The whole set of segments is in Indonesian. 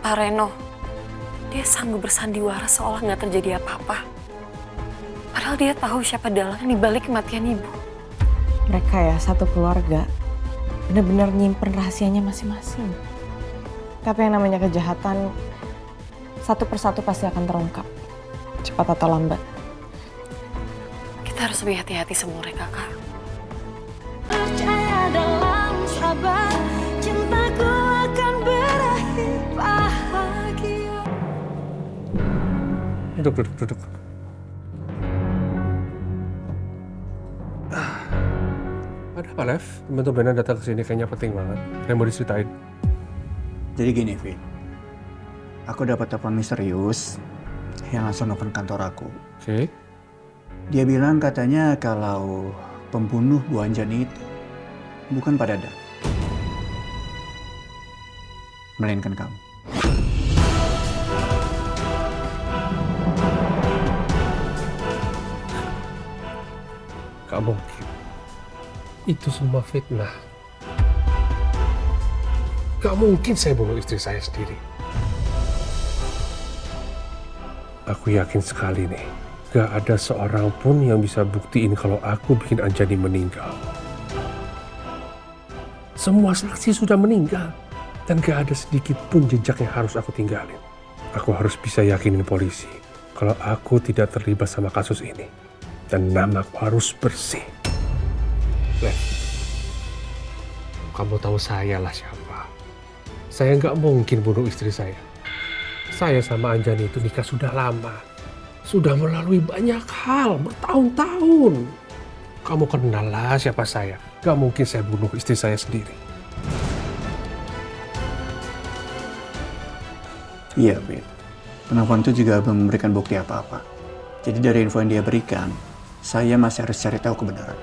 Pak Reno. Dia sanggup bersandiwara seolah nggak terjadi apa-apa. Padahal dia tahu siapa dalang di balik kematian ibu. Mereka ya satu keluarga benar-benar nyimpen rahasianya masing-masing. Tapi yang namanya kejahatan satu persatu pasti akan terungkap, cepat atau lambat. Kita harus lebih hati-hati sama mereka, Kak. Percaya dalam sabar, cintaku akan berakhir bahagia. Duduk. Ada apa, Lev? Teman-teman datang ke sini kayaknya penting banget. Yang mau diceritain? Jadi gini, Vin. Aku dapat telepon misterius yang langsung nelfon kantor aku. Oke. Dia bilang katanya kalau pembunuh Bu Anjani itu bukan Pak Dadang, melainkan kamu. Gak mungkin. Itu semua fitnah. Gak mungkin saya bunuh istri saya sendiri. Aku yakin sekali nih, gak ada seorang pun yang bisa buktiin kalau aku bikin Anjani meninggal. Semua saksi sudah meninggal, dan gak ada sedikit pun jejak yang harus aku tinggalin. Aku harus bisa yakinin polisi kalau aku tidak terlibat sama kasus ini. Dan namaku harus bersih. Lev, kamu tahu saya lah siapa. Saya nggak mungkin bunuh istri saya. Saya sama Anjani itu nikah sudah lama. Sudah melalui banyak hal, bertahun-tahun. Kamu kenal lah siapa saya. Nggak mungkin saya bunuh istri saya sendiri. Iya, Vin. Penelpon itu juga belum memberikan bukti apa-apa. Jadi dari info yang dia berikan, saya masih harus cari tahu kebenaran.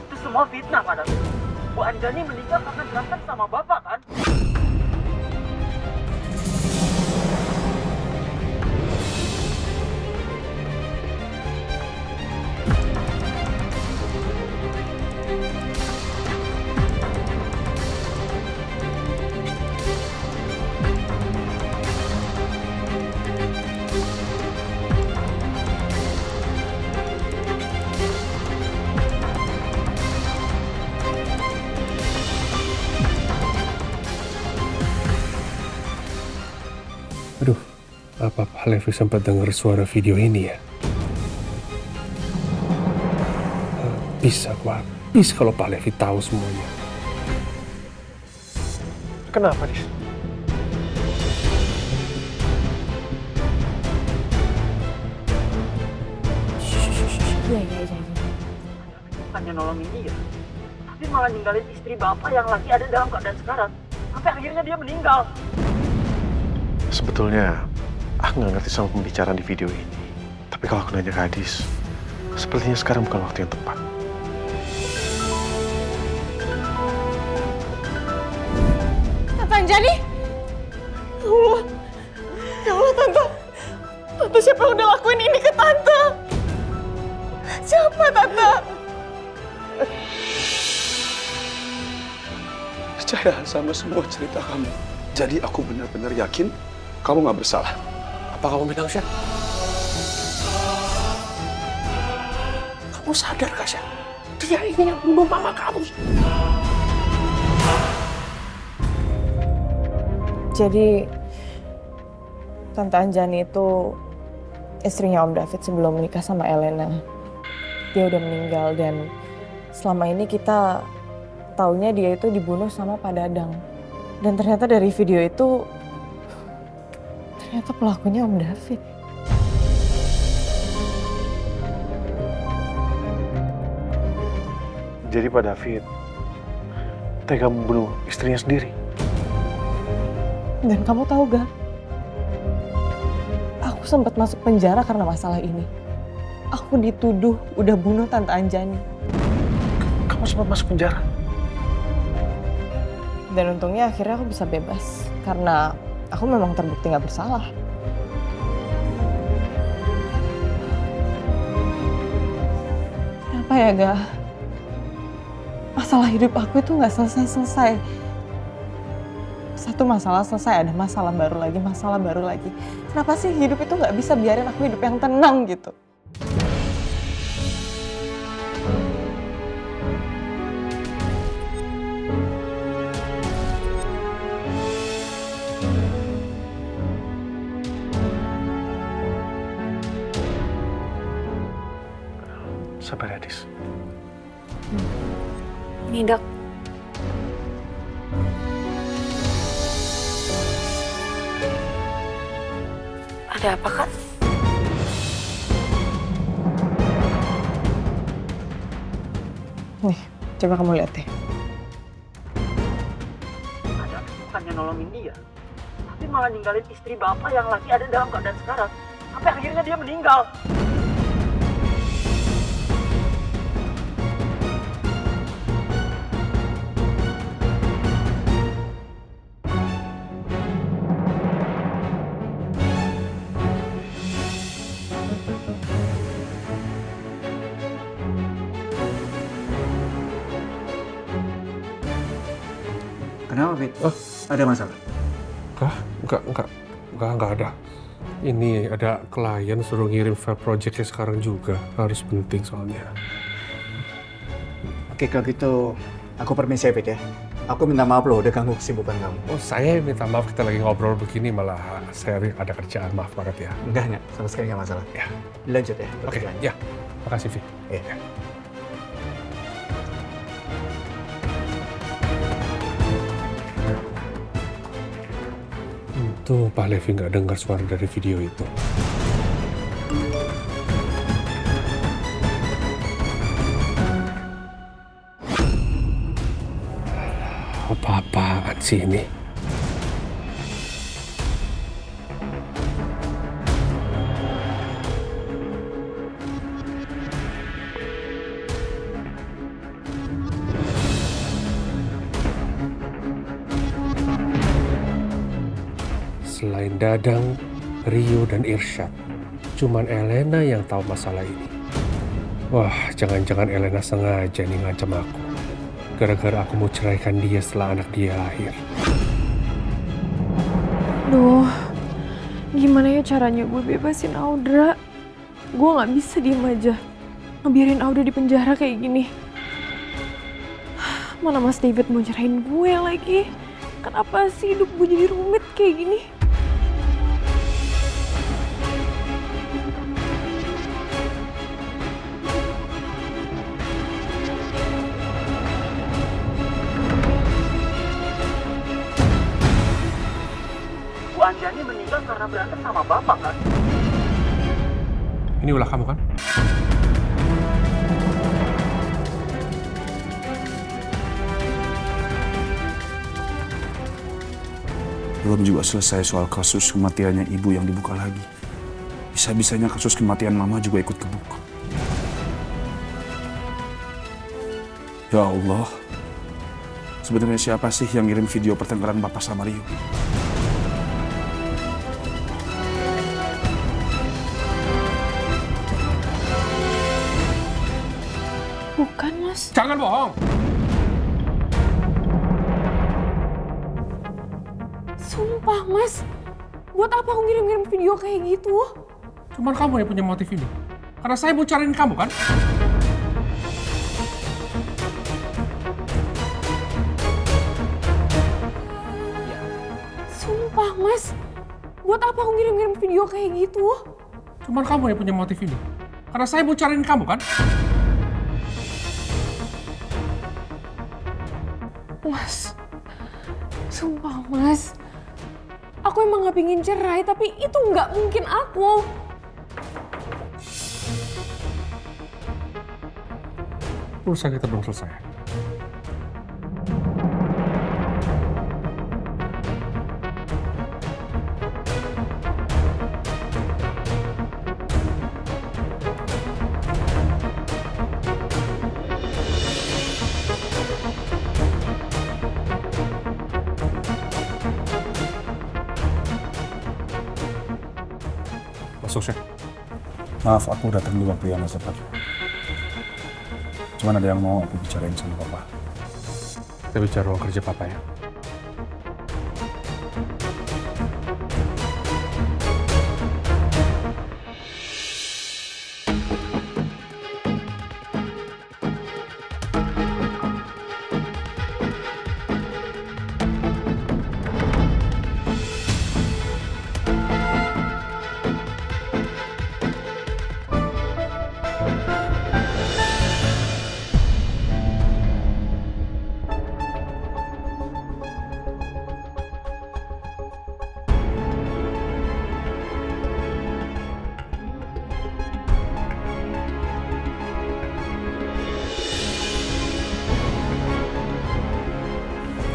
Itu semua fitnah, Pak David. Bu Anjani meninggal karena berantem sama Bapak, kan? Aduh, apa Pak Levi sempat dengar suara video ini ya? Habis aku habis kalau Pak Levi tahu semuanya. Kenapa, Dis? Iya. Bukannya nolongin dia, tapi malah ninggalin istri Bapak yang lagi ada dalam keadaan sekarang. Sampai akhirnya dia meninggal. Sebetulnya, aku nggak ngerti sama pembicaraan di video ini. Tapi kalau aku nanya ke Adis, sepertinya sekarang bukan waktu yang tepat. Tante Anjani? Ya Allah Tante. Tante siapa yang udah lakuin ini ke Tante? Siapa Tante? Percaya sama semua cerita kamu. Jadi aku benar-benar yakin kamu nggak bersalah. Apa kamu bilang, Syah? Kamu sadar gak, Syah? Dia ini yang bunuh mama kamu. Jadi Tante Anjani itu istrinya Om David sebelum menikah sama Elena. Dia udah meninggal dan selama ini kita taunya dia itu dibunuh sama Pak Dadang. Dan ternyata dari video itu ternyata pelakunya Om David. Jadi Pak David tega membunuh istrinya sendiri. Dan kamu tahu gak? Aku sempat masuk penjara karena masalah ini. Aku dituduh udah bunuh Tante Anjani. Kamu sempat masuk penjara? Dan untungnya akhirnya aku bisa bebas karena aku memang terbukti nggak bersalah. Kenapa ya, Ga? Masalah hidup aku itu nggak selesai-selesai. Satu masalah selesai, ada masalah baru lagi, masalah baru lagi. Kenapa sih hidup itu nggak bisa biarin aku hidup yang tenang gitu? Sabar ya, Dis. Ini, Dok. Ada apa, Kak? Nih, coba kamu lihat deh. Ada bukannya nolongin dia, tapi malah ninggalin istri bapak yang lagi ada dalam keadaan sekarang. Sampai akhirnya dia meninggal. Kenapa, Fit? Ada masalah? Enggak ada. Ini ada klien suruh ngirim file projectnya sekarang juga. Harus penting soalnya. Oke, kalau gitu aku permisi ya, Fit ya. Aku minta maaf loh udah ganggu kesibukan kamu. Oh, saya minta maaf, kita lagi ngobrol begini malah saya ada kerjaan. Maaf banget ya. Enggak, sama sekali nggak masalah. Ya. Lanjut ya. Oke, ya. Makasih, Vi. Ya. Tuh, Pak Levi nggak dengar suara dari video itu. Apa-apaan sih ini? Selain Dadang, Rio, dan Irsyad, cuman Elena yang tahu masalah ini. Wah, jangan-jangan Elena sengaja nih ngancam aku. Gara-gara aku mau ceraikan dia setelah anak dia lahir. Duh, gimana ya caranya gue bebasin Audra? Gue nggak bisa diem aja, ngebiarin Audra di penjara kayak gini. Mana Mas David mau cerain gue lagi? Kenapa sih hidup gue jadi rumit kayak gini? Bu Anjani meninggal karena berantem sama bapak kan? Ini ulah kamu kan? Belum juga selesai soal kasus kematiannya ibu yang dibuka lagi. Bisa-bisanya kasus kematian mama juga ikut kebuka. Ya Allah, sebenarnya siapa sih yang ngirim video pertengkaran Bapak sama Rio? Bukan, Mas. Jangan bohong! Sumpah, Mas. Buat apa aku ngirim-ngirim video kayak gitu? Cuman kamu yang punya motif ini. Karena saya mau cariin kamu kan? Sumpah, Mas. Buat apa aku ngirim-ngirim video kayak gitu? Cuman kamu yang punya motif ini. Karena saya mau cariin kamu kan? Mas, sumpah, Mas. Aku emang gak pingin cerai, tapi itu nggak mungkin aku. Urusan kita belum selesai. kasusnya. Maaf, aku datang di waktu yang nggak tepat. Cuman ada yang mau aku bicarain sama papa. Kita bicara ruang kerja papa ya.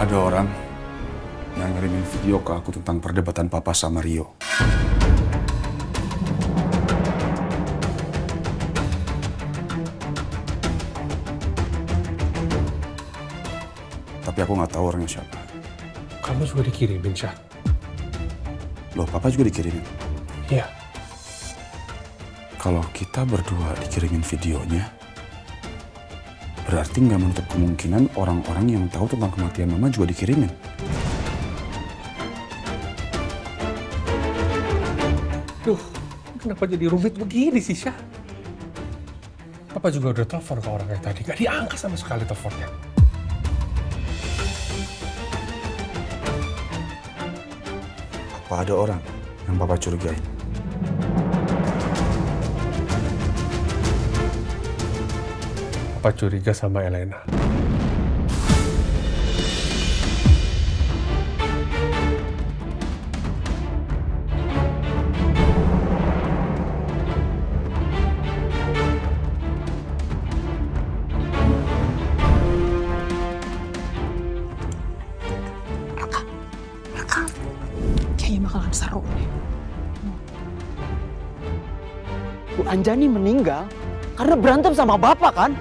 Ada orang yang ngirimin video ke aku tentang perdebatan papa sama Rio. Tapi aku nggak tahu orangnya siapa. Kamu juga dikirimin, Syah? Loh, papa juga dikirimin? Iya. Kalau kita berdua dikirimin videonya, berarti nggak menutup kemungkinan orang-orang yang tahu tentang kematian mama juga dikirimin. Duh, kenapa jadi rumit begini sih, Syah? Papa juga udah telepon ke orangnya tadi, gak diangkat sama sekali teleponnya. Apa ada orang yang papa curigai? Papa curiga sama Elena. Kayaknya bakalan seru nih. Bu Anjani meninggal karena berantem sama bapak kan?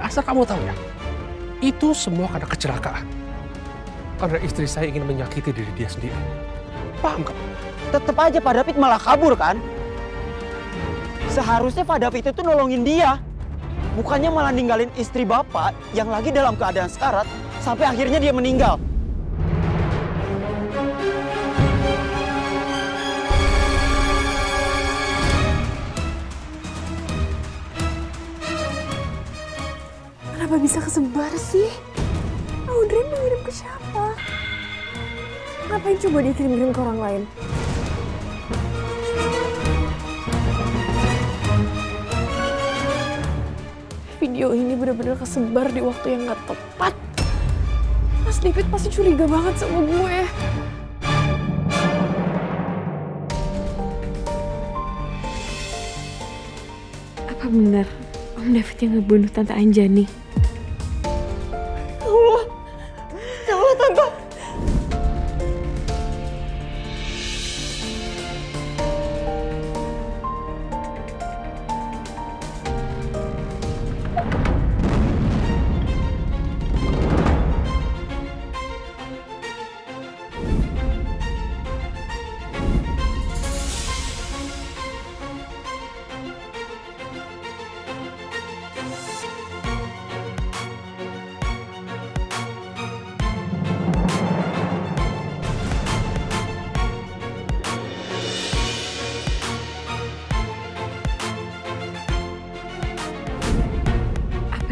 Asal kamu tahu ya, itu semua karena kecelakaan. Karena istri saya ingin menyakiti diri dia sendiri. Paham kamu? Tetep aja Pak David malah kabur kan? Seharusnya Pak David itu nolongin dia. Bukannya malah ninggalin istri bapak yang lagi dalam keadaan sekarat sampai akhirnya dia meninggal. Kenapa bisa kesebar sih? Audrey mengirim ke siapa? Ngapain coba dikirim-kirim ke orang lain? Video ini benar-benar kesebar di waktu yang gak tepat. Mas David pasti curiga banget sama gue. Apa benar Om David yang ngebunuh Tante Anjani? Ya Allah, Tante.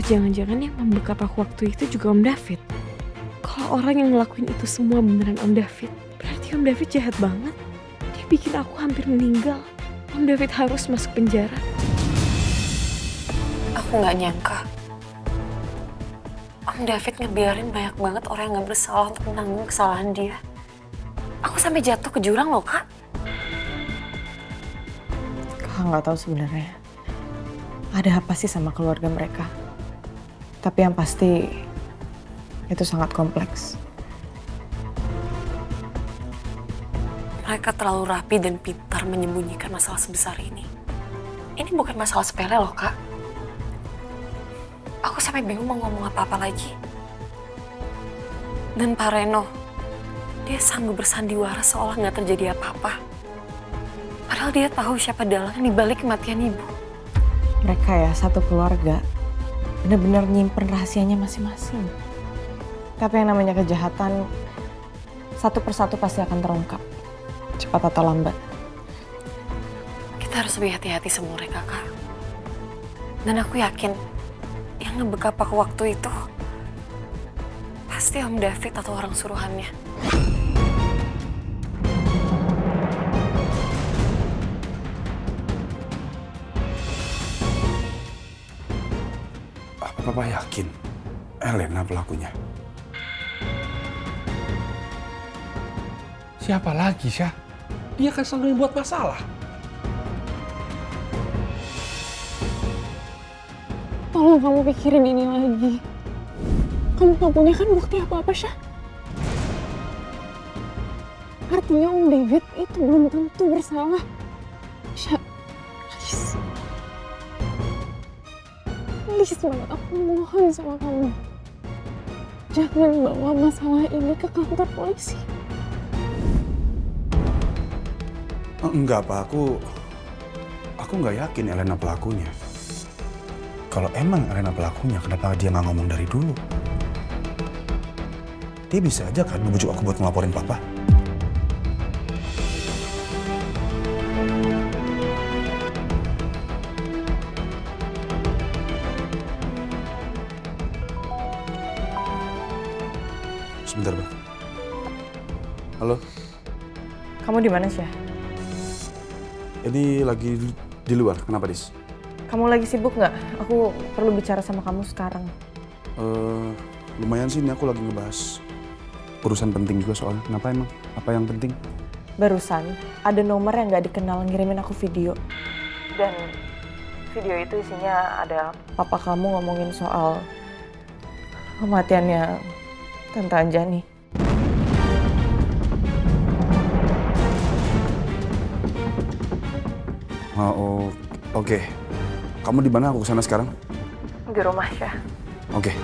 Jangan-jangan yang membekap aku waktu itu juga Om David. Kalau orang yang ngelakuin itu semua beneran Om David, berarti Om David jahat banget. Dia bikin aku hampir meninggal. Om David harus masuk penjara. Aku nggak nyangka Om David ngebiarin banyak banget orang yang nggak bersalah untuk menanggung kesalahan dia. Aku sampai jatuh ke jurang loh, Kak. Kakak nggak tahu sebenarnya ada apa sih sama keluarga mereka. Tapi yang pasti itu sangat kompleks. Mereka terlalu rapi dan pintar menyembunyikan masalah sebesar ini. Ini bukan masalah sepele loh, Kak. Aku sampai bingung mau ngomong apa-apa lagi. Dan Pak Reno, dia sanggup bersandiwara seolah nggak terjadi apa-apa. Padahal dia tahu siapa dalang di balik kematian ibu. Mereka ya satu keluarga benar-benar nyimpen rahasianya masing-masing. Tapi yang namanya kejahatan satu persatu pasti akan terungkap, cepat atau lambat. Kita harus lebih hati-hati sama mereka, Kak. Dan aku yakin yang ngebekapak waktu itu pasti Om David atau orang suruhannya. Papa yakin Elena pelakunya. Siapa lagi, Syah? Dia kan selalu yang buat masalah. Tolong kamu pikirin ini lagi. Kamu gak punya kan bukti apa-apa, Syah? Artinya Om David itu belum tentu bersalah. Syah, please banget, aku mohon sama kamu. Jangan bawa masalah ini ke kantor polisi. Enggak, Pak. Aku nggak yakin Elena pelakunya. Kalau emang Elena pelakunya, kenapa dia nggak ngomong dari dulu? Dia bisa aja kan ngebujuk aku buat ngelaporin Papa. Sebentar, Bang. Halo? Kamu di mana, Syah? Ini lagi di luar. Kenapa, Dis? Kamu lagi sibuk nggak? Aku perlu bicara sama kamu sekarang. Lumayan sih, ini aku lagi ngebahas urusan penting juga soalnya. Kenapa emang? Apa yang penting? Barusan ada nomor yang nggak dikenal ngirimin aku video. Dan video itu isinya ada papa kamu ngomongin soal kematiannya Tante Anjani. Oh, oke. Kamu di mana? Aku kesana sekarang. Di rumah, Syah. Oke.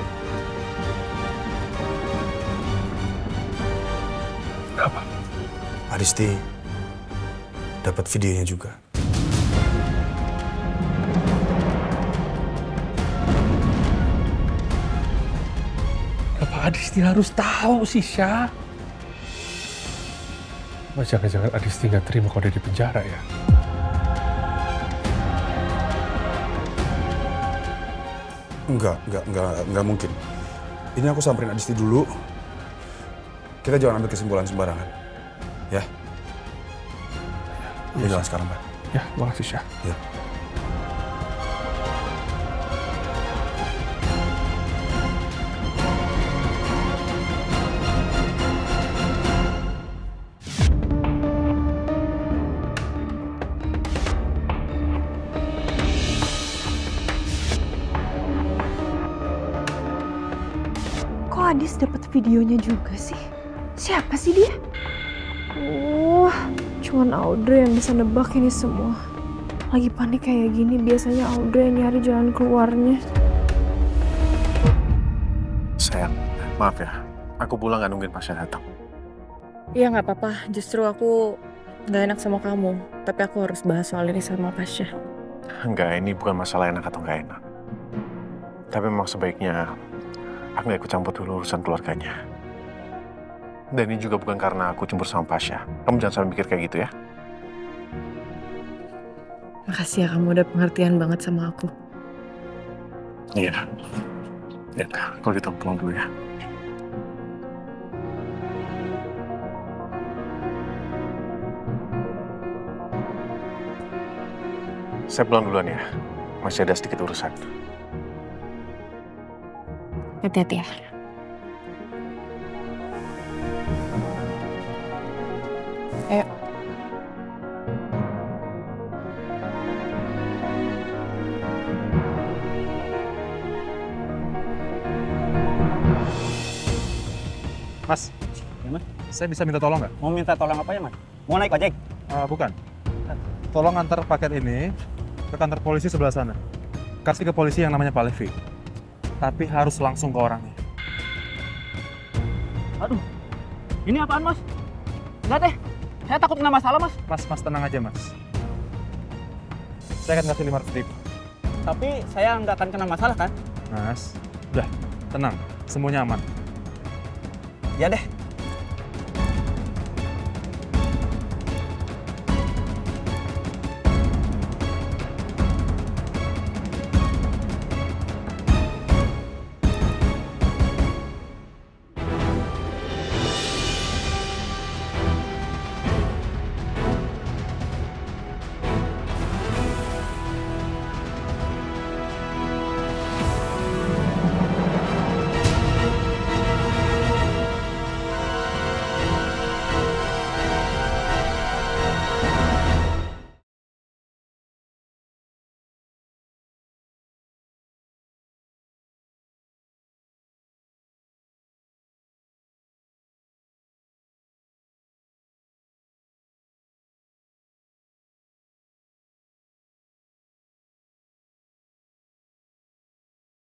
Apa? Adisti dapat videonya juga. Kenapa Adisti harus tahu sih, Syah? Jangan-jangan Adisti nggak terima kalau dia di penjara ya? Enggak mungkin. Ini aku samperin Adisti dulu. Kita jangan ambil kesimpulan sembarangan. Ya? Aku jalan sekarang, Pak. Ya, makasih, Syah. Ya. Kok Adis dapat videonya juga sih? Siapa sih dia? Cuman Audrey yang bisa nebak ini semua. Lagi panik kayak gini, biasanya Audrey yang nyari jalan keluarnya. Sayang, maaf ya. Aku pulang nggak nungguin Pasha datang. Iya nggak apa-apa, justru aku nggak enak sama kamu. Tapi aku harus bahas soal ini sama Pasha. Enggak, ini bukan masalah enak atau nggak enak. Tapi memang sebaiknya aku nggak ikut campur dulu urusan keluarganya. Dan ini juga bukan karena aku cemburu sama Pasha. Kamu jangan sampai mikir kayak gitu ya. Makasih ya, kamu udah pengertian banget sama aku. Iya. Ya, kalau gitu pulang dulu ya. Saya pulang duluan ya. Masih ada sedikit urusan. Hati-hati ya. Ayo. Mas, saya bisa minta tolong nggak? Mau minta tolong apa ya, Mas? Mau naik ojek? Bukan. Tolong antar paket ini ke kantor polisi sebelah sana. Kasih ke polisi yang namanya Pak Levi. Tapi harus langsung ke orangnya. Aduh, ini apaan, Mas? Enggak deh, saya takut kena masalah, Mas. Mas tenang aja, Mas. saya akan kasih 500.000. Tapi saya nggak akan kena masalah kan? Mas, udah, tenang. Semuanya aman. Ya deh,